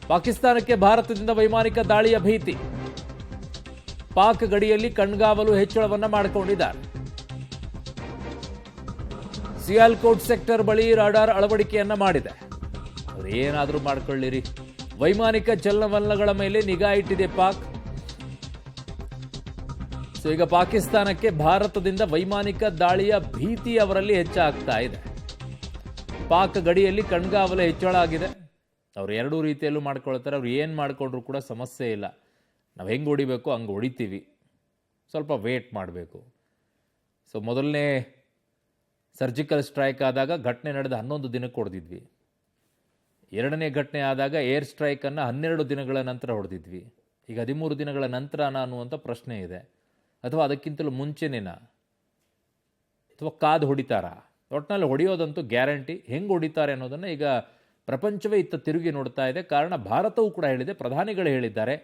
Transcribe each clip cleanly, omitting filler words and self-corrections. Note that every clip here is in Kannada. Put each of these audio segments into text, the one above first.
ಪಾಕಿಸ್ತಾನಕ್ಕೆ ಭಾರತದಿಂದ ವೈಮಾನಿಕ ದಾಳಿಯ ಭೀತಿ. ಪಾಕ್ ಗಡಿಯಲ್ಲಿ ಕಣ್ಗಾವಲು ಹೆಚ್ಚಳವನ್ನ ಮಾಡಿಕೊಂಡಿದ್ದಾರೆ. ಸಿಯಾಲ್ಕೋಟ್ ಸೆಕ್ಟರ್ ಬಳಿ ರಾಡಾರ್ ಅಳವಡಿಕೆಯನ್ನ ಮಾಡಿದೆ. ಅವ್ರು ಏನಾದರೂ ಮಾಡ್ಕೊಳ್ಳಿರಿ, ವೈಮಾನಿಕ ಚಲನವಲನಗಳ ಮೇಲೆ ನಿಗಾ ಇಟ್ಟಿದೆ ಪಾಕ್. ಸೊ ಈಗ ಪಾಕಿಸ್ತಾನಕ್ಕೆ ಭಾರತದಿಂದ ವೈಮಾನಿಕ ದಾಳಿಯ ಭೀತಿ ಅವರಲ್ಲಿ ಹೆಚ್ಚಾಗ್ತಾ ಇದೆ. ಪಾಕ್ ಗಡಿಯಲ್ಲಿ ಕಣ್ಗಾವಲು ಹೆಚ್ಚಳ ಆಗಿದೆ. ಅವ್ರು ಎರಡೂ ರೀತಿಯಲ್ಲೂ ಮಾಡ್ಕೊಳ್ತಾರೆ. ಅವ್ರು ಏನು ಮಾಡಿಕೊಂಡ್ರು ಕೂಡ ಸಮಸ್ಯೆ ಇಲ್ಲ. ನಾವು ಹೆಂಗೆ ಹೊಡಿಬೇಕು ಹಂಗೆ ಹೊಡಿತೀವಿ, ಸ್ವಲ್ಪ ವೇಟ್ ಮಾಡಬೇಕು. ಸೊ ಮೊದಲನೇ ಸರ್ಜಿಕಲ್ ಸ್ಟ್ರೈಕ್ ಆದಾಗ ಘಟನೆ ನಡೆದ 11 ದಿನಕ್ಕೆ ಹೊಡೆದಿದ್ವಿ. ಎರಡನೇ ಘಟನೆ ಆದಾಗ ಏರ್ ಸ್ಟ್ರೈಕನ್ನು 12 ದಿನಗಳ ನಂತರ ಹೊಡೆದಿದ್ವಿ. ಈಗ 13 ದಿನಗಳ ನಂತರ ಅನ್ನುವಂಥ ಪ್ರಶ್ನೆ ಇದೆ. ಅಥವಾ ಅದಕ್ಕಿಂತಲೂ ಮುಂಚೆನೇನಾ, ಅಥವಾ ಕಾದು ಹೊಡಿತಾರಾ? ಒಟ್ಟಿನಲ್ಲಿ ಹೊಡೆಯೋದಂತೂ ಗ್ಯಾರಂಟಿ. ಹೆಂಗೆ ಹೊಡಿತಾರೆ ಅನ್ನೋದನ್ನು ಈಗ ಪ್ರಪಂಚವೇ ಇತ್ತ ತಿರುಗಿ ನೋಡ್ತಾ ಇದೆ. ಕಾರಣ ಭಾರತವೂ ಕೂಡ ಹೇಳಿದೆ, ಪ್ರಧಾನಿಗಳು ಹೇಳಿದ್ದಾರೆ,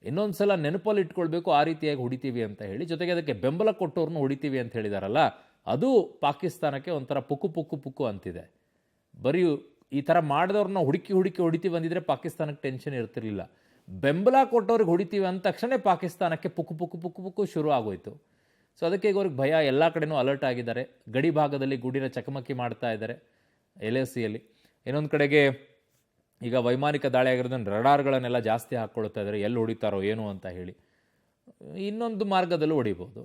ಇನ್ನೊಂದು ಸಲ ನೆನಪಲ್ಲಿ ಇಟ್ಕೊಳ್ಬೇಕು, ಆ ರೀತಿಯಾಗಿ ಹೊಡಿತೀವಿ ಅಂತ ಹೇಳಿ. ಜೊತೆಗೆ ಅದಕ್ಕೆ ಬೆಂಬಲ ಕೊಟ್ಟವ್ರನ್ನೂ ಹೊಡಿತೀವಿ ಅಂತ ಹೇಳಿದಾರಲ್ಲ, ಅದು ಪಾಕಿಸ್ತಾನಕ್ಕೆ ಒಂಥರ ಪುಕ್ಕು ಪುಕ್ಕು ಪುಕ್ಕು ಅಂತಿದೆ. ಬರೀ ಈ ಥರ ಮಾಡಿದವ್ರನ್ನ ಹುಡುಕಿ ಹೊಡಿತೀವಿ ಅಂದಿದ್ರೆ ಪಾಕಿಸ್ತಾನಕ್ಕೆ ಟೆನ್ಷನ್ ಇರ್ತಿರ್ಲಿಲ್ಲ. ಬೆಂಬಲ ಕೊಟ್ಟವ್ರಿಗೆ ಹೊಡಿತೀವಿ ಅಂದ ತಕ್ಷಣ ಪಾಕಿಸ್ತಾನಕ್ಕೆ ಪುಕ್ಕು ಪುಕ್ಕು ಪುಕ್ಕು ಪುಕ್ಕು ಶುರು ಆಗೋಯ್ತು. ಸೊ ಅದಕ್ಕೆ ಈಗ ಅವ್ರಿಗೆ ಭಯ. ಎಲ್ಲ ಕಡೆನೂ ಅಲರ್ಟ್ ಆಗಿದ್ದಾರೆ. ಗಡಿ ಭಾಗದಲ್ಲಿ ಗುಡಿನ ಚಕಮಕಿ ಮಾಡ್ತಾ ಇದ್ದಾರೆ LACಯಲ್ಲಿ. ಇನ್ನೊಂದು ಕಡೆಗೆ ಈಗ ವೈಮಾನಿಕ ದಾಳಿ ಆಗಿರೋದನ್ನು ರಡಾರ್ಗಳನ್ನೆಲ್ಲ ಜಾಸ್ತಿ ಹಾಕ್ಕೊಳ್ತಾ ಇದ್ದಾರೆ, ಎಲ್ಲಿ ಹೊಡಿತಾರೋ ಏನು ಅಂತ ಹೇಳಿ. ಇನ್ನೊಂದು ಮಾರ್ಗದಲ್ಲೂ ಹೊಡಿಬೋದು.